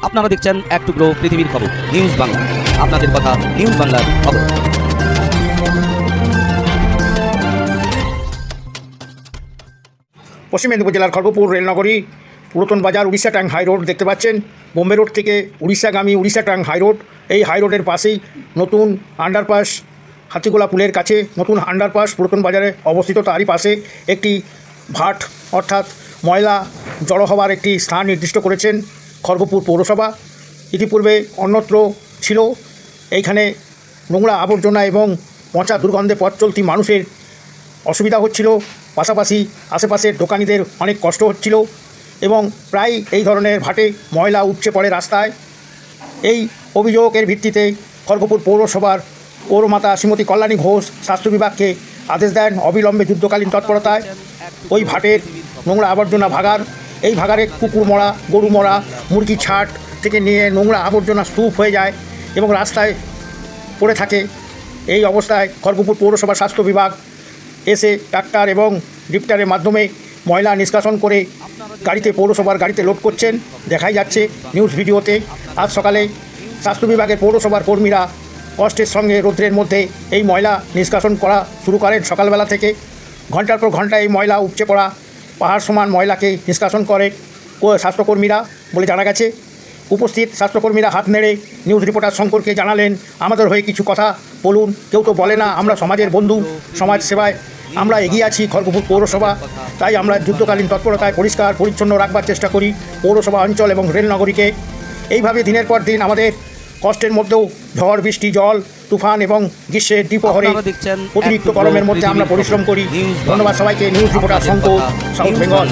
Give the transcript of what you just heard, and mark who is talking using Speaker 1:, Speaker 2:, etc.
Speaker 1: আপনারা দেখছেন এক টুকরো পৃথিবীর খবর নিউজ বাংলা। আপনাদের কথা নিউজ বাংলার খবর।
Speaker 2: পশ্চিম মেদিনীপুর জেলার খড়গপুর রেলনগরী পুরাতন বাজার উড়িষ্যা ট্যাঙ্ক হাই রোড দেখতে পাচ্ছেন। বোম্বে রোড থেকে উড়িষ্যাগামী উড়িষ্যা ট্যাঙ্ক হাই রোড, এই হাই রোডের পাশেই নতুন আন্ডারপাস হাতিগোলা পুলের কাছে নতুন আন্ডারপাস পুরাতন বাজারে অবস্থিত। তারই পাশে একটি ভাট অর্থাৎ ময়লা জড়ো হওয়ার একটি স্থান নির্দিষ্ট করেছেন খড়গপুর পৌরসভা। ইতিপূর্বে অন্যত্র ছিল। এইখানে নোংরা আবর্জনা এবং পচা দুর্গন্ধে পথ চলতি মানুষের অসুবিধা হচ্ছিল, পাশাপাশি আশেপাশের দোকানিদের অনেক কষ্ট হচ্ছিল এবং প্রায় এই ধরনের ভাটে ময়লা উপচে পড়ে রাস্তায়। এই অভিযোগের ভিত্তিতে খড়গপুর পৌরসভার পৌরমাতা শ্রীমতী কল্যাণী ঘোষ স্বাস্থ্য বিভাগকে আদেশ দেন অবিলম্বে যুদ্ধকালীন তৎপরতায় ওই ভাটের নোংরা আবর্জনা ভাগার। এই ভাগারে কুকুর মরা, গরু মরা, মুরগি ছাট থেকে নিয়ে নোংরা আবর্জনা স্তূপ হয়ে যায় এবং রাস্তায় পড়ে থাকে। এই অবস্থায় খড়গপুর পৌরসভার স্বাস্থ্য বিভাগ এসে ট্রাক্টর এবং লিফটারের মাধ্যমে ময়লা নিষ্কাশন করে গাড়িতে পৌরসভার গাড়িতে লোড করছেন, দেখাই যাচ্ছে নিউজ ভিডিওতে। আজ সকালে স্বাস্থ্য বিভাগের পৌরসভার কর্মীরা কষ্টের সঙ্গে রৌদ্রের মধ্যে এই ময়লা নিষ্কাশন করা শুরু করেন। সকালবেলা থেকে ঘন্টার পর ঘন্টা এই ময়লা উপচে পড়া পাহাড় সমান ময়লাকে নিষ্কাশন করে স্বাস্থ্যকর্মীরা বলে জানা গেছে। উপস্থিত স্বাস্থ্যকর্মীরা হাত নেড়ে নিউজ রিপোর্টার শঙ্করকে জানালেন, আমাদের হয়ে কিছু কথা বলুন। কেউ তো বলে না, আমরা সমাজের বন্ধু, সমাজ সেবায় আমরা এগিয়ে আছি খড়গপুর পৌরসভা, তাই আমরা যুদ্ধকালীন তৎপরতায় পরিষ্কার পরিচ্ছন্ন রাখবার চেষ্টা করি পৌরসভা অঞ্চল এবং রেলনগরীকে। এইভাবে দিনের পর দিন আমাদের কষ্টের মধ্যেও ঝড় বৃষ্টি, জল তুফান এবং গ্রীষ্মের দ্বিপ্রহরে অতিরিক্ত গরমের মধ্যে আমরা পরিশ্রম করি। ধন্যবাদ সবাইকে। News reporter Shankar, south Bengal.